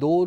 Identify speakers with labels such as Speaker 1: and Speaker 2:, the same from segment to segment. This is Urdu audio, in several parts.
Speaker 1: 2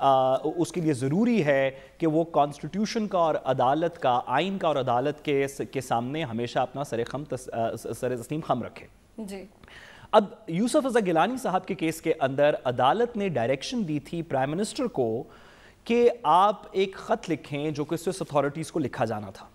Speaker 2: اس کے لیے ضروری ہے کہ وہ کانسٹیٹیوشن کا اور عدالت کا، آئین کا اور عدالت کے سامنے ہمیشہ اپنا سر تسلیم خم رکھے.
Speaker 3: جی
Speaker 2: اب یوسف رضا گیلانی صاحب کے کیس کے اندر عدالت نے ڈائریکشن دی تھی پرائم منسٹر کو کہ آپ ایک خط لکھیں جو کہ سوئس اتھارٹیز کو لکھا جانا تھا.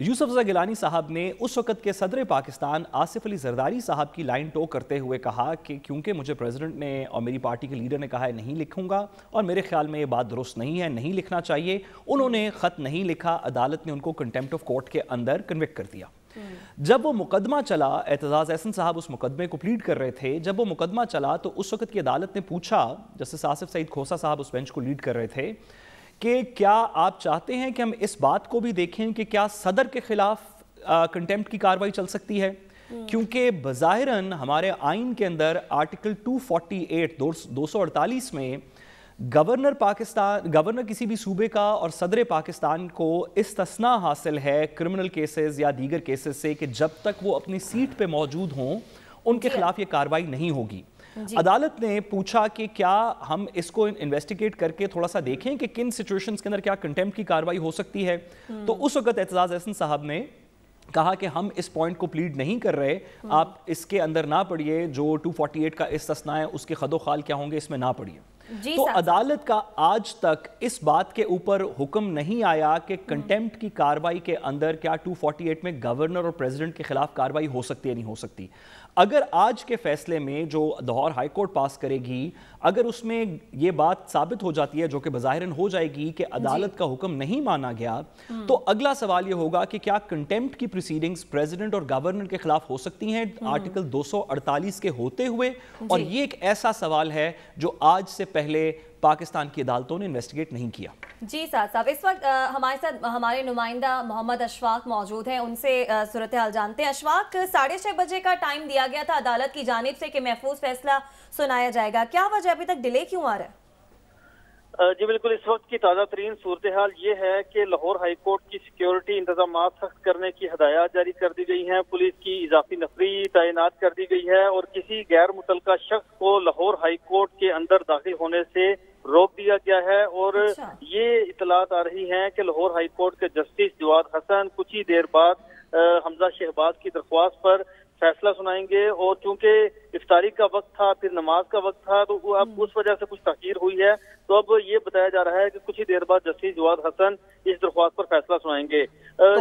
Speaker 2: یوسف رضا گیلانی صاحب نے اس وقت کے صدر پاکستان آصف علی زرداری صاحب کی لائن ٹو کرتے ہوئے کہا کہ کیونکہ مجھے پریزیڈنٹ نے اور میری پارٹی کے لیڈر نے کہا ہے نہیں لکھوں گا اور میرے خیال میں یہ بات درست نہیں ہے، نہیں لکھنا چاہیے. انہوں نے خط نہیں لکھا، عدالت نے ان کو کنٹیمپٹ آف کورٹ کے اندر کنوکٹ کر دیا. جب وہ مقدمہ چلا، اعتزاز احسن صاحب اس مقدمے کو پلیڈ کر رہے تھے، جب وہ مقدمہ چلا تو اس وقت کی عدالت نے پوچھا، جسٹس آصف سعید کھوسہ صاحب اس بینچ کو لیڈ کر رہے تھے، کہ کیا آپ چاہتے ہیں کہ ہم اس بات کو بھی دیکھیں کہ کیا صدر کے خلاف کنٹیمپٹ کی کارروائی چل سکتی ہے؟ کیونکہ بظاہراً ہمارے آئین کے اندر آرٹیکل 248 248 میں گورنر کسی بھی صوبے کا اور صدر پاکستان کو استثناء حاصل ہے کرمنل کیسز یا دیگر کیسز سے کہ جب تک وہ اپنی سیٹ پہ موجود ہوں ان کے خلاف یہ کارروائی نہیں ہوگی. عدالت نے پوچھا کہ کیا ہم اس کو انویسٹیگیٹ کر کے تھوڑا سا دیکھیں کہ کن سچویشنز کے اندر کیا کنٹیمپٹ کی کارروائی ہو سکتی ہے. تو اس وقت اعتزاز احسن صاحب نے کہا کہ ہم اس پوائنٹ کو پلیڈ نہیں کر رہے، آپ اس کے اندر نہ پڑھیے، جو 248 کا استثناء ہے اس کے خد و خال کیا ہوں گے اس میں نہ پڑھیے. تو عدالت کا آج تک اس بات کے اوپر حکم نہیں آیا کہ کنٹیمپٹ کی کارروائی کے اندر کیا 248 میں گورنر اور پریزیڈنٹ کے خلاف کارروائی ہو سکتی ہے نہیں ہو سکتی. اگر آج کے فیصلے میں جو لاہور ہائی کورٹ پاس کرے گی، اگر اس میں یہ بات ثابت ہو جاتی ہے جو کہ بظاہراً ہو جائے گی کہ عدالت کا حکم نہیں مانا گیا، تو اگلا سوال یہ ہوگا کہ کیا کنٹیمپٹ کی پروسیڈنگز پریزیڈنٹ اور گورنر کے خلاف ہو سکتی ہیں آرٹیکل 248 کے ہوتے ہوئے. اور یہ ایک ایسا سوال ہے جو آج سے پہلے پاکستان کی عدالتوں نے انویسٹیگیٹ نہیں کیا.
Speaker 3: جی صاحب، اس وقت ہمارے ساتھ ہمارے نمائندہ محمد اشفاق موجود ہیں، ان سے صورتحال جانتے ہیں. اشفاق، 6:30 بجے کا ٹائم دیا گیا تھا عدالت کی جانب سے کہ محفوظ فیصلہ سنایا جائے گا، کیا وجہ ابھی تک ڈیلے کیوں آ رہا ہے؟
Speaker 4: جی بالکل، اس وقت کی تازہ ترین صورتحال یہ ہے کہ لاہور ہائی کورٹ کی سیکیورٹی انتظامات سخت کرنے کی ہدایات جاری کر دی گئی ہیں، پولیس کی اضافی نفری تعینات کر دی گئی ہے اور کسی غیر متعلقہ شخص کو لاہور ہائی کورٹ کے اندر داخل ہونے سے روک دیا گیا ہے. اور یہ اطلاعات آ رہی ہیں کہ لاہور ہائی کورٹ کے جسٹس جواد حسن کچھ ہی دیر بعد حمزہ شہباز کی درخواست پر فیصلہ سنائیں گے. اور چونکہ افطاری کا وقت تھا، پھر نماز کا وقت تھا، تو اب اس وجہ سے کچھ تاخیر ہوئی ہے. تو اب یہ بتایا جا رہا ہے کہ کچھ ہی دیر بعد جسٹس جواد حسن اس درخواست پر فیصلہ سنائیں گے.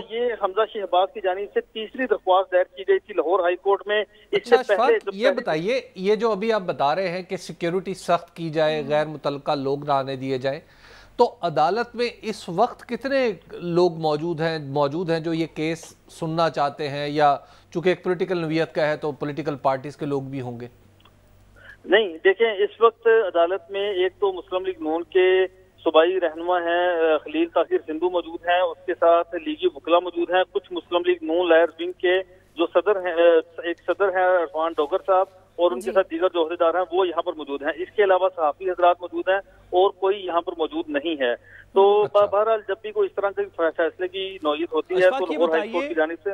Speaker 4: یہ حمزہ شہباز کی جانب سے تیسری درخواست دائر کی گئی تھی لاہور ہائی کورٹ میں. اس سے پہلے
Speaker 1: یہ بتائیے، یہ جو ابھی آپ بتا رہے ہیں کہ سیکیورٹی سخت کی جائے، غیر متعلقہ لوگ نہ آنے دیے جائیں، تو عدالت میں اس وقت کتنے لوگ موجود ہیں جو یہ کیس سننا چاہتے ہیں، یا چونکہ ایک پولیٹیکل نوعیت کا ہے تو پولیٹیکل پارٹیز کے لوگ بھی ہوں گے؟
Speaker 4: نہیں، دیکھیں اس وقت عدالت میں ایک تو مسلم لیگ نون کے صوبائی رہنما ہیں خلیل طاہر سندھو موجود ہیں، اس کے ساتھ لیگی وکلا موجود ہیں، کچھ مسلم لیگ نون لائرز ونگ کے جو صدر ہیں، ایک صدر ہیں عرفان ڈوگر صاحب، اور ان کے ساتھ دیگر جو عہدیدار ہیں وہ یہاں پر موجود ہیں. اس کے علاوہ صحافی حضرات موجود ہیں اور کوئی یہاں پر موجود نہیں ہے. تو بہرحال جب بھی کوئی اس طرح کے فیصلے کی نوعیت ہوتی ہے تو لاہور ہائی کورٹ کی جانب سے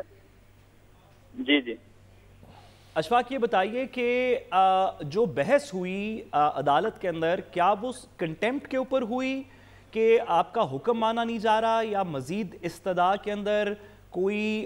Speaker 4: جی
Speaker 2: اشفاق یہ بتائیے کہ جو بحث ہوئی عدالت کے اندر، کیا وہ کنٹیمپٹ کے اوپر ہوئی کہ آپ کا حکم مانا نہیں جا رہا، یا مزید استدعاء کے اندر کوئی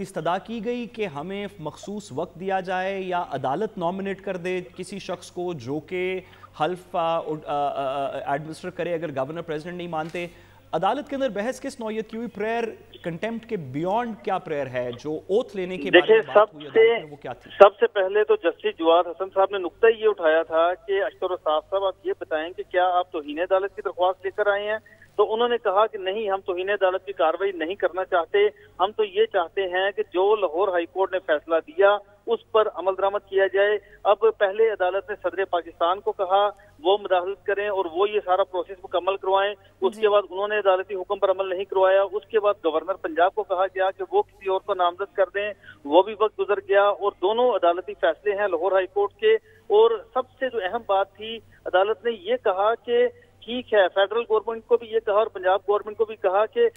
Speaker 2: استدعاء کی گئی کہ ہمیں مخصوص وقت دیا جائے، یا عدالت نامنیٹ کر دے کسی شخص کو جو کہ حلف ایڈمنسٹر کرے اگر گورنر پریزیڈنٹ نہیں مانتے؟ عدالت کے اندر بحث کس نوعیت کی ہوئی؟ پریئر کنٹیمپٹ کے بیونڈ کیا پریئر ہے جو اوتھ لینے کے بارے میں بات ہوئی عدالت میں، وہ کیا تھی؟
Speaker 4: سب سے پہلے تو جسٹس جواد حسن صاحب نے نقطہ یہ اٹھایا تھا کہ اشتر الصاف صاحب آپ یہ بتائیں کہ کیا آپ توہین عدالت کی درخواست لے کر آئے ہیں؟ تو انہوں نے کہا کہ نہیں، ہم توہین عدالت کی کارروائی نہیں کرنا چاہتے، ہم تو یہ چاہتے ہیں کہ جو لاہور ہائی کورٹ نے فیصلہ دیا اس پر عمل درآمد کیا جائے. اب پہلے عدالت نے صدر پاکستان کو کہا وہ مداخلت کریں اور وہ یہ سارا پروسیس مکمل کروائیں، اس کے بعد انہوں نے عدالتی حکم پر عمل نہیں کروایا. اس کے بعد گورنر پنجاب کو کہا گیا کہ وہ کسی اور کو نامزد کر دیں، وہ بھی وقت گزر گیا. اور دونوں عدالتی فیصلے ہیں لاہور ہائی کورٹ کے. اور سب سے جو اہم بات تھی، عدالت نے یہ کہا کہ ٹھیک ہے، فیڈرل گورنمنٹ کو بھی یہ کہا اور پنجاب گورنمنٹ کو بھی کہا کہ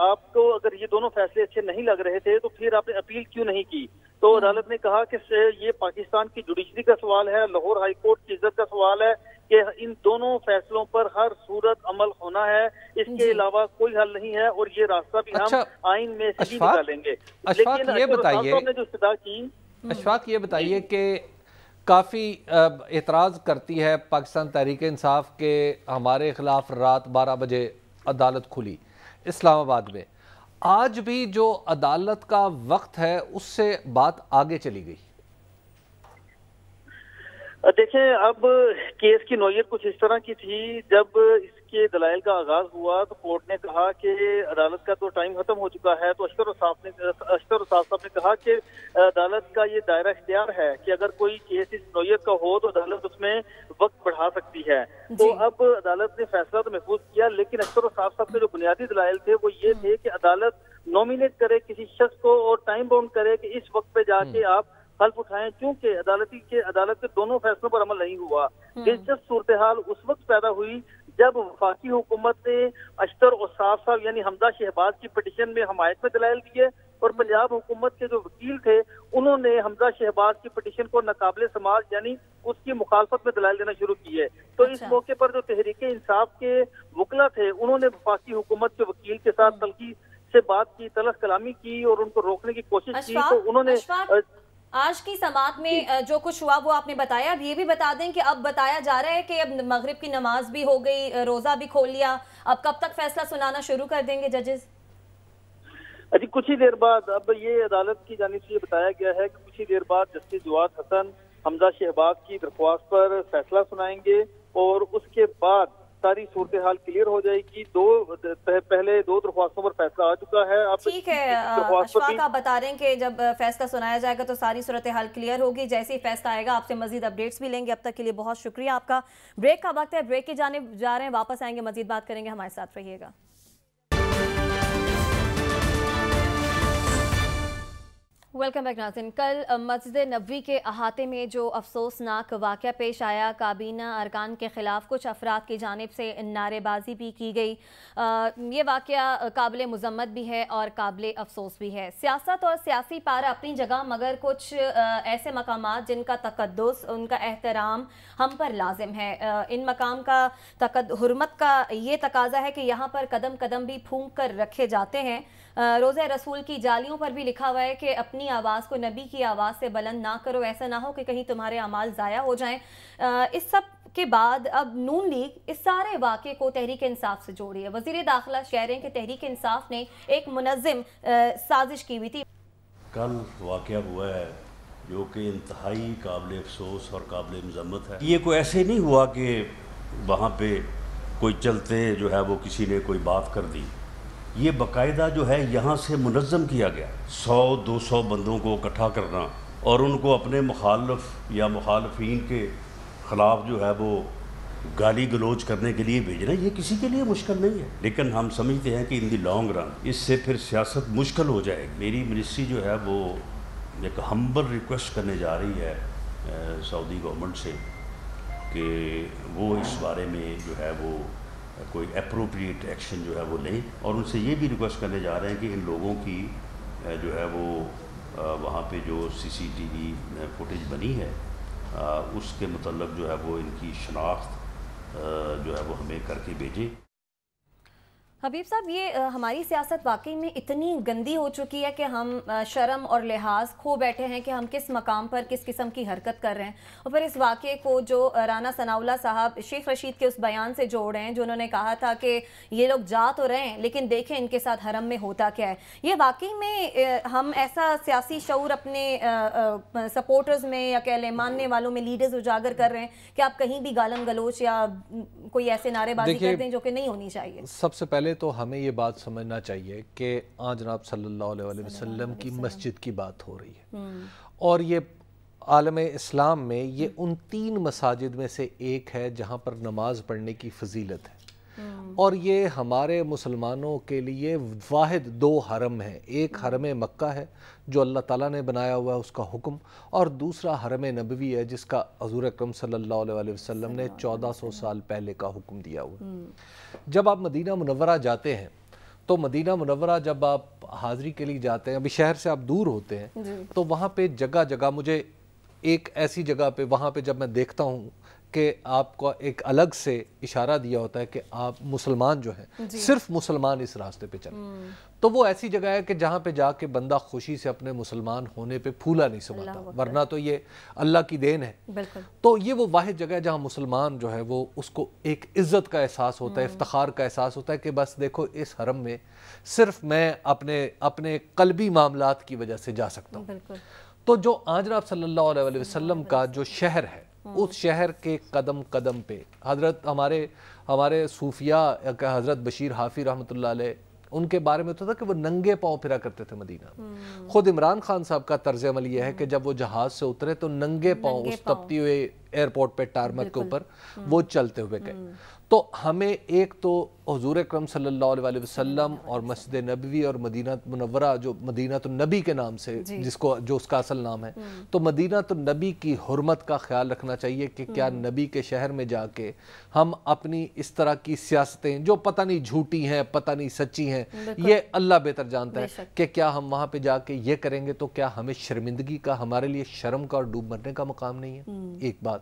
Speaker 4: آپ کو اگر یہ دونوں فیصلے اچھے نہیں لگ رہے تھے تو پھر آپ نے اپیل کیوں نہیں کی؟ تو عدالت نے کہا کہ یہ پاکستان کی جوڈیشری کا سوال ہے، لاہور ہائی کورٹ کی عزت کا سوال ہے، کہ ان دونوں فیصلوں پر ہر صورت عمل ہونا ہے، اس کے علاوہ کوئی حل نہیں ہے، اور یہ راستہ بھی ہم آئین میں سے ہی نکالیں گے۔
Speaker 1: لیکن یہ بتائیے
Speaker 4: نے جو استدعا کی،
Speaker 1: اشفاق یہ بتائیے کہ کافی اعتراض کرتی ہے پاکستان تحریک انصاف کے ہمارے خلاف رات 12 بجے عدالت کھلی اسلام آباد میں، آج بھی جو عدالت کا وقت ہے اس سے بات آگے چلی گئی؟
Speaker 4: دیکھیں، اب کیس کی نوعیت کچھ اس طرح کی تھی، جب اس کے دلائل کا آغاز ہوا تو کورٹ نے کہا کہ عدالت کا تو ٹائم ختم ہو چکا ہے، تو اشتر صاحب نے کہا کہ عدالت کا یہ دائرہ اختیار ہے کہ اگر کوئی کیس اس نوعیت کا ہو تو عدالت اس میں وقت بڑھا سکتی ہے۔ تو اب عدالت نے فیصلہ تو محفوظ کیا، لیکن اشتر صاحب کے جو بنیادی دلائل تھے وہ یہ تھے کہ عدالت نومینیٹ کرے کسی شخص کو اور ٹائم باؤنڈ کرے کہ اس وقت پہ جا کے آپ حلف اٹھائیں، چونکہ عدالت کے دونوں فیصلوں پر عمل نہیں ہوا۔ دلچسپ صورتحال اس وقت پیدا ہوئی جب وفاقی حکومت نے اشتر صاحب یعنی حمزہ شہباز کی پٹیشن میں حمایت میں دلائل دیے، اور پنجاب حکومت کے جو وکیل تھے انہوں نے حمزہ شہباز کی پٹیشن کو ناقابل سماعت یعنی اس کی مخالفت میں دلائل دینا شروع کیے۔ تو اس موقع پر جو تحریک انصاف کے وکلا تھے انہوں نے وفاقی حکومت کے وکیل کے ساتھ تلخی سے بات کی، تلخ کلامی کی اور ان کو روکنے کی کوشش کی، تو انہوں نے
Speaker 3: آج کی سماعت میں جو کچھ ہوا وہ آپ نے بتایا۔ اب یہ بھی بتا دیں کہ اب بتایا جا رہا ہے کہ اب مغرب کی نماز بھی ہو گئی، روزہ بھی کھول لیا، اب کب تک فیصلہ سنانا شروع کر دیں گے ججز؟
Speaker 4: جی کچھ ہی دیر بعد، اب یہ عدالت کی جانب سے یہ بتایا گیا ہے کہ کچھ ہی دیر بعد جسٹس جواد حسن حمزہ شہباز کی درخواست پر فیصلہ سنائیں گے، اور اس کے بعد ساری صورتحال کلیئر ہو جائے گی۔ پہلے دو درخواستوں پر فیصلہ آ چکا ہے۔ اب
Speaker 3: ٹھیک ہے اشفاق، آپ بتا رہے ہیں کہ جب فیصلہ سنایا جائے گا تو ساری صورتحال کلیئر ہوگی، جیسے ہی فیصلہ آئے گا آپ سے مزید اپڈیٹس بھی لیں گے۔ اب تک کے لیے بہت شکریہ آپ کا۔ بریک کا وقت ہے، بریک کی جانب جا رہے ہیں، واپس آئیں گے مزید بات کریں گے، ہمارے ساتھ رہیے گا۔ ویلکم بیک ناظرین۔ کل مسجد نبوی کے احاطے میں جو افسوسناک واقعہ پیش آیا، کابینہ ارکان کے خلاف کچھ افراد کی جانب سے نعرے بازی بھی کی گئی، یہ واقعہ قابل مذمت بھی ہے اور قابل افسوس بھی ہے۔ سیاست اور سیاسی پارہ اپنی جگہ، مگر کچھ ایسے مقامات جن کا تقدس، ان کا احترام ہم پر لازم ہے۔ ان مقام کا حرمت کا یہ تقاضا ہے کہ یہاں پر قدم قدم بھی پھونک کر رکھے جاتے ہیں۔ روزہ رسول کی جالیوں پر بھی لکھا ہوا ہے کہ اپنی آواز کو نبی کی آواز سے بلند نہ کرو، ایسا نہ ہو کہ کہیں تمہارے اعمال ضائع ہو جائیں۔ اس سب کے بعد اب نون لیگ اس سارے واقعے کو تحریک انصاف سے جوڑی ہے۔ وزیر داخلہ کہہ رہے ہیں کہ تحریک انصاف نے ایک منظم سازش کی ہوئی تھی۔
Speaker 5: کل واقعہ ہوا ہے جو کہ انتہائی قابل افسوس اور قابل مذمت ہے۔ یہ کوئی ایسے نہیں ہوا کہ وہاں پہ کوئی چلتے جو ہے وہ کسی نے کوئی بات کر دی، یہ باقاعدہ جو ہے یہاں سے منظم کیا گیا۔ 100-200 بندوں کو اکٹھا کرنا اور ان کو اپنے مخالف یا مخالفین کے خلاف جو ہے وہ گالی گلوچ کرنے کے لیے بھیجنا، یہ کسی کے لیے مشکل نہیں ہے، لیکن ہم سمجھتے ہیں کہ ان دی لانگ رن اس سے پھر سیاست مشکل ہو جائے گی۔ میری منسٹری جو ہے وہ ایک ہمبل ریکویسٹ کرنے جا رہی ہے سعودی گورنمنٹ سے کہ وہ اس بارے میں جو ہے وہ کوئی اپروپریٹ ایکشن جو ہے وہ لیں، اور ان سے یہ بھی ریکویسٹ کرنے جا رہے ہیں کہ ان لوگوں کی جو ہے وہ وہاں پہ جو CCTV فوٹیج بنی ہے اس کے متعلق جو ہے وہ ان کی شناخت جو ہے وہ ہمیں کر کے بھیجیں۔
Speaker 3: حبیب صاحب، یہ ہماری سیاست واقعی میں اتنی گندی ہو چکی ہے کہ ہم شرم اور لحاظ کھو بیٹھے ہیں کہ ہم کس مقام پر کس قسم کی حرکت کر رہے ہیں، اور پھر اس واقعے کو جو رانا ثناء اللہ صاحب شیخ رشید کے اس بیان سے جوڑ رہے ہیں جو انہوں نے کہا تھا کہ یہ لوگ جا تو رہے ہیں لیکن دیکھیں ان کے ساتھ حرم میں ہوتا کیا ہے۔ یہ واقعی میں ہم ایسا سیاسی شعور اپنے سپورٹرز میں یا کہہ لیں ماننے والوں میں لیڈرز اجاگر کر رہے ہیں کہ آپ کہیں بھی گالم گلوچ یا کوئی ایسے نعرے بازی کر دیں جو کہ نہیں ہونی چاہیے۔
Speaker 1: سب سے پہلے تو ہمیں یہ بات سمجھنا چاہیے کہ آج جناب صلی اللہ علیہ وسلم کی مسجد کی بات ہو رہی ہے، اور یہ عالم اسلام میں یہ ان 3 مساجد میں سے ایک ہے جہاں پر نماز پڑھنے کی فضیلت ہے، اور یہ ہمارے مسلمانوں کے لیے واحد 2 حرم ہیں۔ ایک حرم مکہ ہے جو اللہ تعالیٰ نے بنایا ہوا ہے، اس کا حکم، اور دوسرا حرم نبوی ہے جس کا حضور اکرم صلی اللہ علیہ وسلم نے 1400 سال پہلے کا حکم دیا ہوا ہے۔ جب آپ مدینہ منورہ جاتے ہیں تو مدینہ منورہ جب آپ حاضری کے لیے جاتے ہیں، ابھی شہر سے آپ دور ہوتے ہیں، تو وہاں پہ جگہ جگہ مجھے ایک ایسی جگہ پہ وہاں پہ جب میں دیکھتا ہوں کہ آپ کو ایک الگ سے اشارہ دیا ہوتا ہے کہ آپ مسلمان جو ہیں صرف مسلمان اس راستے پہ چلیں، تو وہ ایسی جگہ ہے کہ جہاں پہ جا کے بندہ خوشی سے اپنے مسلمان ہونے پہ پھولا نہیں سماتا، ورنہ تو یہ اللہ کی دین ہے۔ تو یہ وہ واحد جگہ ہے جہاں مسلمان جو ہے وہ اس کو ایک عزت کا احساس ہوتا ہے، افتخار کا احساس ہوتا ہے کہ بس دیکھو اس حرم میں صرف میں اپنے قلبی معاملات کی وجہ سے جا سکتا ہوں۔ تو جو جناب صلی اللہ علیہ وسلم کا جو شہر ہے، اس شہر کے قدم قدم پہ حضرت ہمارے صوفیاء حضرت بشیر حافی رحمۃ اللہ علیہ، ان کے بارے میں ہوتا تھا کہ وہ ننگے پاؤں پھرا کرتے تھے مدینہ۔ خود عمران خان صاحب کا طرز عمل یہ ہے کہ جب وہ جہاز سے اترے تو ننگے پاؤں اس تپتی ہوئے ایئرپورٹ پہ ٹارمک کے اوپر وہ چلتے ہوئے گئے۔ تو ہمیں ایک تو حضور اکرم صلی اللہ علیہ وسلم اور مسجد نبوی اور مدینہ منورہ جو مدینہ النبی کے نام سے جو اس کا اصل نام ہے، تو مدینہ النبی کی حرمت کا خیال رکھنا چاہیے کہ کیا نبی کے شہر میں جا کے ہم اپنی اس طرح کی سیاستیں جو پتہ نہیں جھوٹی ہیں پتہ نہیں سچی ہیں، یہ اللہ بہتر جانتا ہے کہ کیا ہم وہاں پہ جا کے یہ کریں گے تو کیا ہمیں شرمندگی کا، ہمارے لیے شرم کا اور ڈوب مرنے کا مقام نہیں ہے؟ ایک بات۔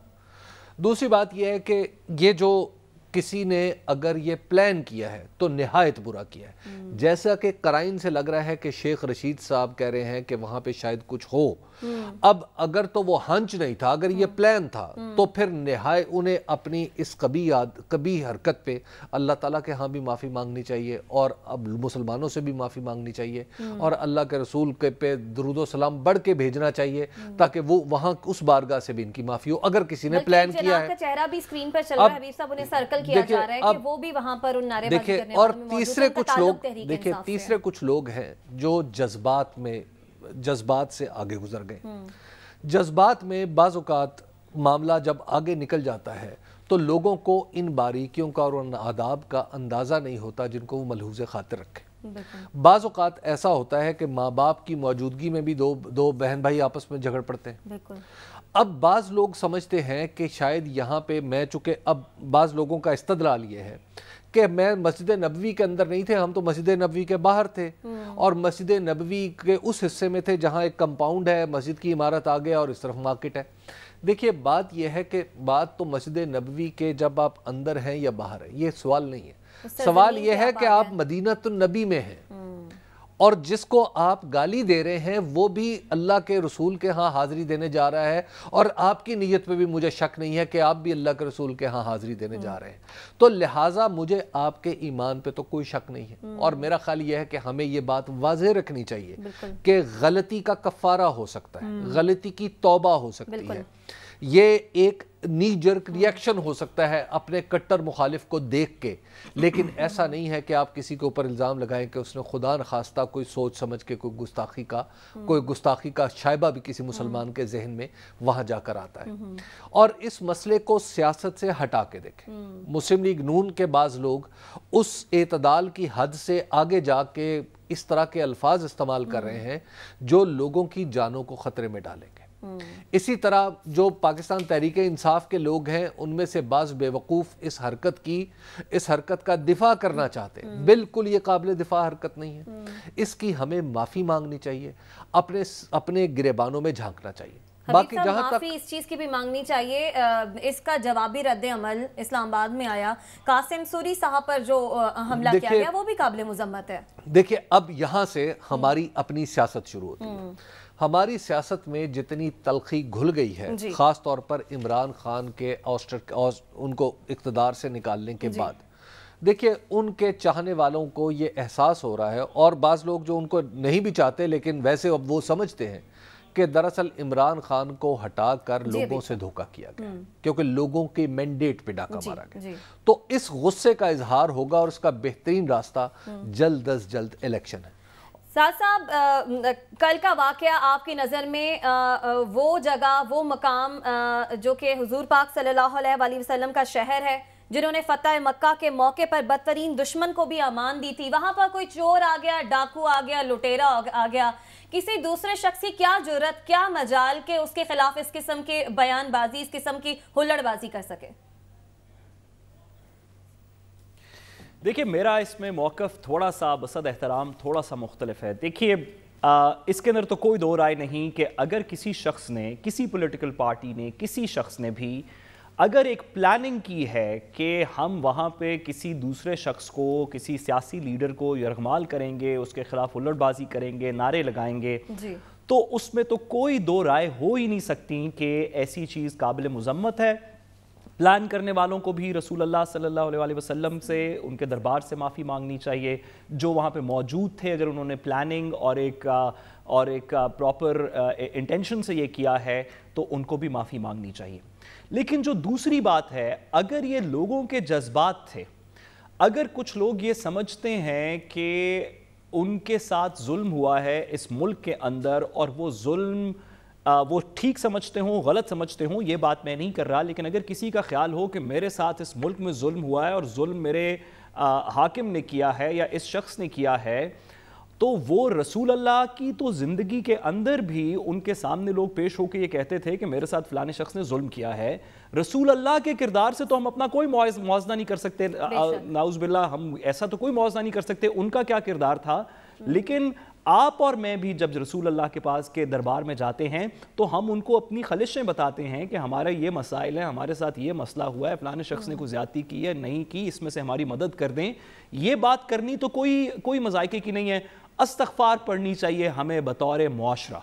Speaker 1: دوسری بات یہ ہے کہ یہ جو کسی نے اگر یہ پلان کیا ہے تو نہایت برا کیا ہے، جیسا کہ قرائن سے لگ رہا ہے کہ شیخ رشید صاحب کہہ رہے ہیں کہ وہاں پہ شاید کچھ ہو۔ اب اگر تو وہ ہنچ نہیں تھا، اگر یہ پلان تھا تو پھر نہایت انہیں اپنی اس قبیح حرکت پہ اللہ تعالیٰ کے ہاں بھی معافی مانگنی چاہیے اور اب مسلمانوں سے بھی معافی مانگنی چاہیے اور اللہ کے رسول کے پہ درود و سلام بڑھ کے بھیجنا چاہیے تاکہ وہ وہاں اس بارگاہ سے بھی ان کی معافی ہو اگر کسی نے پلان کیا ہے۔
Speaker 3: چہرہ بھی اسکرین پر چل رہا ہے، حبیب صاحب انہیں سرکل کیا جا رہا ہے کہ وہ بھی وہاں پر ان نعرے بازی کرنے
Speaker 1: اور
Speaker 3: والوں میں موجود ہیں۔
Speaker 1: تیسرے کچھ لوگ ہیں جو جذبات سے آگے گزر گئے۔ جذبات میں بعض اوقات معاملہ جب آگے نکل جاتا ہے تو لوگوں کو ان باریکیوں کا اور ان آداب کا اندازہ نہیں ہوتا جن کو وہ ملحوظ خاطر رکھے۔ بعض اوقات ایسا ہوتا ہے کہ ماں باپ کی موجودگی میں بھی دو بہن بھائی آپس میں جھگڑ پڑتے ہیں۔ اب بعض لوگ سمجھتے ہیں کہ شاید یہاں پہ چونکہ اب بعض لوگوں کا استدلال یہ ہے کہ میں مسجد نبوی کے اندر نہیں تھے، ہم تو مسجد نبوی کے باہر تھے اور مسجد نبوی کے اس حصے میں تھے جہاں ایک کمپاؤنڈ ہے، مسجد کی عمارت آگے اور اس طرف مارکیٹ ہے۔ دیکھیے بات یہ ہے کہ بات تو مسجد نبوی کے جب آپ اندر ہیں یا باہر ہیں یہ سوال نہیں ہے، سوال یہ ہے کہ آپ مدینہ النبی میں ہیں اور جس کو آپ گالی دے رہے ہیں وہ بھی اللہ کے رسول کے ہاں حاضری دینے جا رہا ہے اور آپ کی نیت پہ بھی مجھے شک نہیں ہے کہ آپ بھی اللہ کے رسول کے ہاں حاضری دینے جا رہے ہیں، تو لہٰذا مجھے آپ کے ایمان پہ تو کوئی شک نہیں ہے۔ اور میرا خیال یہ ہے کہ ہمیں یہ بات واضح رکھنی چاہیے کہ غلطی کا کفارہ ہو سکتا ہے، غلطی کی توبہ ہو سکتی ہے، یہ ایک نی جرک ریاکشن ہو سکتا ہے اپنے کٹر مخالف کو دیکھ کے، لیکن ایسا نہیں ہے کہ آپ کسی کے اوپر الزام لگائیں کہ اس نے خدا نخواستہ کوئی سوچ سمجھ کے کوئی گستاخی کا شائبہ بھی کسی مسلمان کے ذہن میں وہاں جا کر آتا ہے۔ اور اس مسئلے کو سیاست سے ہٹا کے دیکھیں، مسلم لیگ نون کے بعض لوگ اس اعتدال کی حد سے آگے جا کے اس طرح کے الفاظ استعمال کر رہے ہیں جو لوگوں کی جانوں کو خطرے میں ڈالیں گے۔ اسی طرح جو پاکستان تحریک انصاف کے لوگ ہیں ان میں سے بعض بے وقوف اس حرکت کا دفاع کرنا چاہتے ہیں، بالکل یہ قابل دفاع حرکت نہیں ہے، اس کی ہمیں معافی مانگنی چاہیے، اپنے گریبانوں میں جھانکنا چاہیے۔
Speaker 3: باقی جہاں تک معافی اس چیز کی بھی مانگنی چاہیے، اس کا جوابی رد عمل اسلام آباد میں آیا، قاسم سوری صاحب پر جو حملہ کیا گیا وہ بھی قابل مذمت ہے۔
Speaker 1: دیکھیں اب یہاں سے ہماری اپنی سیاست شروع ہوتی ہے۔ ہماری سیاست میں جتنی تلخی گھل گئی ہے، خاص طور پر عمران خان کے ان کو اقتدار سے نکالنے کے بعد، دیکھیے ان کے چاہنے والوں کو یہ احساس ہو رہا ہے اور بعض لوگ جو ان کو نہیں بھی چاہتے لیکن ویسے اب وہ سمجھتے ہیں کہ دراصل عمران خان کو ہٹا کر لوگوں سے دھوکہ کیا گیا کیونکہ لوگوں کے مینڈیٹ پہ ڈاکہ مارا گیا، تو اس غصے کا اظہار ہوگا اور اس کا بہترین راستہ جلد از جلد الیکشن ہے۔
Speaker 3: سعد صاحب، کل کا واقعہ آپ کی نظر میں وہ جگہ، وہ مقام جو کہ حضور پاک صلی اللہ علیہ وسلم کا شہر ہے، جنہوں نے فتح مکہ کے موقع پر بدترین دشمن کو بھی امان دی تھی، وہاں پر کوئی چور آ گیا، ڈاکو آ گیا، لٹیرا آ گیا، کسی دوسرے شخص کی کیا جرت، کیا مجال کہ اس کے خلاف اس قسم کے بیان بازی، اس قسم کی ہلڑ بازی کر سکے؟
Speaker 2: دیکھیے میرا اس میں موقف تھوڑا سا بصد احترام تھوڑا سا مختلف ہے۔ دیکھیے اس کے اندر تو کوئی دو رائے نہیں کہ اگر کسی شخص نے، کسی پولیٹیکل پارٹی نے، کسی شخص نے بھی اگر ایک پلاننگ کی ہے کہ ہم وہاں پہ کسی دوسرے شخص کو, کسی سیاسی لیڈر کو یرغمال کریں گے, اس کے خلاف الٹ بازی کریں گے, نعرے لگائیں گے, تو اس میں تو کوئی دو رائے ہو ہی نہیں سکتی کہ ایسی چیز قابل مذمت ہے. پلان کرنے والوں کو بھی رسول اللہ صلی اللہ علیہ وسلم سے, ان کے دربار سے معافی مانگنی چاہیے. جو وہاں پہ موجود تھے, اگر انہوں نے پلاننگ اور ایک پراپر انٹینشن سے یہ کیا ہے تو ان کو بھی معافی مانگنی چاہیے. لیکن جو دوسری بات ہے, اگر یہ لوگوں کے جذبات تھے, اگر کچھ لوگ یہ سمجھتے ہیں کہ ان کے ساتھ ظلم ہوا ہے اس ملک کے اندر, اور وہ ظلم وہ ٹھیک سمجھتے ہوں, غلط سمجھتے ہوں, یہ بات میں نہیں کر رہا, لیکن اگر کسی کا خیال ہو کہ میرے ساتھ اس ملک میں ظلم ہوا ہے اور ظلم میرے حاکم نے کیا ہے یا اس شخص نے کیا ہے, تو وہ رسول اللہ کی تو زندگی کے اندر بھی ان کے سامنے لوگ پیش ہو کے یہ کہتے تھے کہ میرے ساتھ فلانے شخص نے ظلم کیا ہے. رسول اللہ کے کردار سے تو ہم اپنا کوئی موازنہ نہیں کر سکتے, نعوذ باللہ, ہم ایسا تو کوئی موازنہ نہیں کر سکتے ان کا کیا کردار تھا. لیکن آپ اور میں بھی جب رسول اللہ کے پاس کے دربار میں جاتے ہیں تو ہم ان کو اپنی خلشیں بتاتے ہیں کہ ہمارا یہ مسائل ہے, ہمارے ساتھ یہ مسئلہ ہوا ہے, فلانے شخص نے کوئی زیادتی کی ہے, نہیں کی, اس میں سے ہماری مدد کر دیں. یہ بات کرنی تو کوئی مذائقے کی نہیں ہے. استغفار پڑھنی چاہیے ہمیں بطور معاشرہ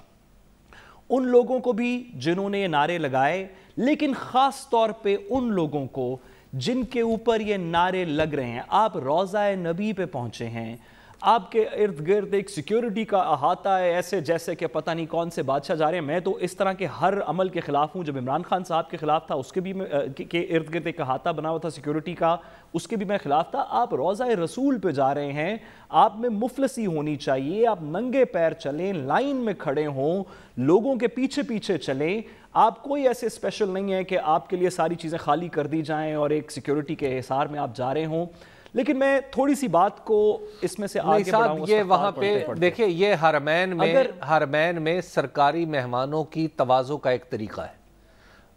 Speaker 2: ان لوگوں کو بھی جنہوں نے یہ نعرے لگائے, لیکن خاص طور پہ ان لوگوں کو جن کے اوپر یہ نعرے لگ رہے ہیں. آپ روضہ نبی پہ پہنچے ہیں, آپ کے ارد گرد ایک سیکیورٹی کا احاطہ ہے, ایسے جیسے کہ پتہ نہیں کون سے بادشاہ جا رہے ہیں. میں تو اس طرح کے ہر عمل کے خلاف ہوں. جب عمران خان صاحب کے خلاف تھا, اس کے بھی کے ارد گرد ایک احاطہ بنا ہوا تھا سیکیورٹی کا, اس کے بھی میں خلاف تھا. آپ روضہ رسول پہ جا رہے ہیں, آپ میں مفلسی ہونی چاہیے, آپ ننگے پیر چلیں, لائن میں کھڑے ہوں, لوگوں کے پیچھے پیچھے چلیں. آپ کوئی ایسے اسپیشل نہیں ہے کہ آپ کے لیے ساری چیزیں خالی کر دی جائیں اور ایک سیکیورٹی کے حصار میں آپ جا رہے ہوں. لیکن میں تھوڑی سی بات کو اس میں سے آگے بڑھاؤں.
Speaker 1: یہ وہاں پہ دیکھیں, یہ حرمین میں سرکاری مہمانوں کی تواضع کا ایک طریقہ ہے.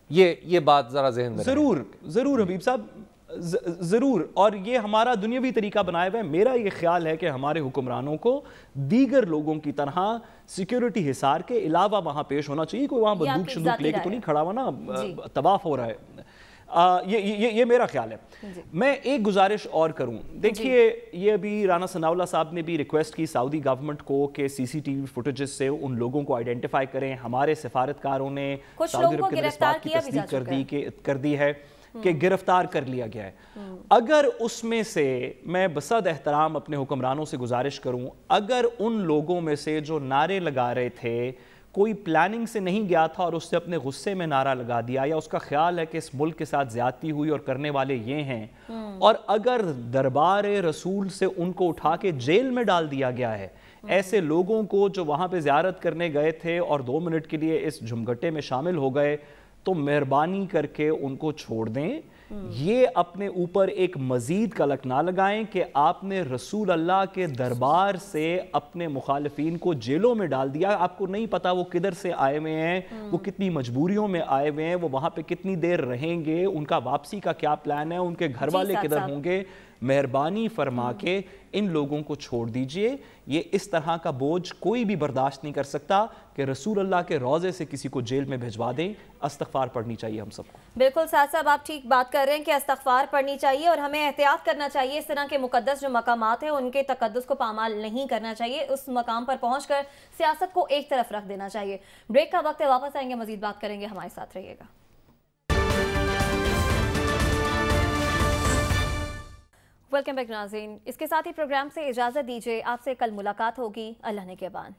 Speaker 1: یہ بات ذرا ذہن میں
Speaker 2: ضرور حبیب صاحب, ضرور. اور یہ ہمارا دنیاوی طریقہ بنایا ہوا ہے. میرا یہ خیال ہے کہ ہمارے حکمرانوں کو دیگر لوگوں کی طرح سیکیورٹی حصار کے علاوہ وہاں پیش ہونا چاہیے. کوئی وہاں بندوق شندوق لے کے تو نہیں کھڑا ہوا نا, طواف ہو رہا ہے. یہ میرا خیال ہے. میں ایک گزارش اور کروں. دیکھیے, یہ ابھی رانا ثناء اللہ صاحب نے بھی ریکویسٹ کی سعودی گورنمنٹ کو کہ سی سی ٹی وی فوٹیجز سے ان لوگوں کو آئیڈینٹیفائی کریں. ہمارے سفارتکاروں نے سعودی عرب کے اندر اس بات کی تصدیق کر دی ہے کہ گرفتار کر لیا گیا ہے. اگر اس میں سے, میں بصد احترام اپنے حکمرانوں سے گزارش کروں, اگر ان لوگوں میں سے جو نعرے لگا رہے تھے کوئی پلاننگ سے نہیں گیا تھا اور اس سے اپنے غصے میں نعرہ لگا دیا, یا اس کا خیال ہے کہ اس ملک کے ساتھ زیادتی ہوئی اور کرنے والے یہ ہیں, اور اگر دربار رسول سے ان کو اٹھا کے جیل میں ڈال دیا گیا ہے, ایسے لوگوں کو جو وہاں پہ زیارت کرنے گئے تھے اور 2 منٹ کے لیے اس جھمگٹے میں شامل ہو گئے, تو مہربانی کر کے ان کو چھوڑ دیں. یہ اپنے اوپر ایک مزید کلک نہ لگائیں کہ آپ نے رسول اللہ کے دربار سے اپنے مخالفین کو جیلوں میں ڈال دیا. آپ کو نہیں پتا وہ کدھر سے آئے ہوئے ہیں, وہ کتنی مجبوریوں میں آئے ہوئے ہیں, وہ وہاں پہ کتنی دیر رہیں گے, ان کا واپسی کا کیا پلان ہے, ان کے گھر والے کدھر ہوں گے. مہربانی فرما کے ان لوگوں کو چھوڑ دیجئے. یہ اس طرح کا بوجھ کوئی بھی برداشت نہیں کر سکتا کہ رسول اللہ کے روضے سے کسی کو جیل میں بھیجوا دیں. استغفار پڑھنی چاہیے ہم سب کو.
Speaker 3: بالکل سعد صاحب, آپ ٹھیک بات کر رہے ہیں کہ استغفار پڑھنی چاہیے اور ہمیں احتیاط کرنا چاہیے. اس طرح کے مقدس جو مقامات ہیں ان کے تقدس کو پامال نہیں کرنا چاہیے. اس مقام پر پہنچ کر سیاست کو ایک طرف رکھ دینا چاہیے. بریک کا وقت ہے, واپس آئیں گے, مزید بات کریں گے, ہمارے ساتھ رہیے گا. ویلکم بیک ناظرین. اس کے ساتھ ہی پروگرام سے اجازت دیجیے. آپ سے کل ملاقات ہوگی. اللہ نے کے بان.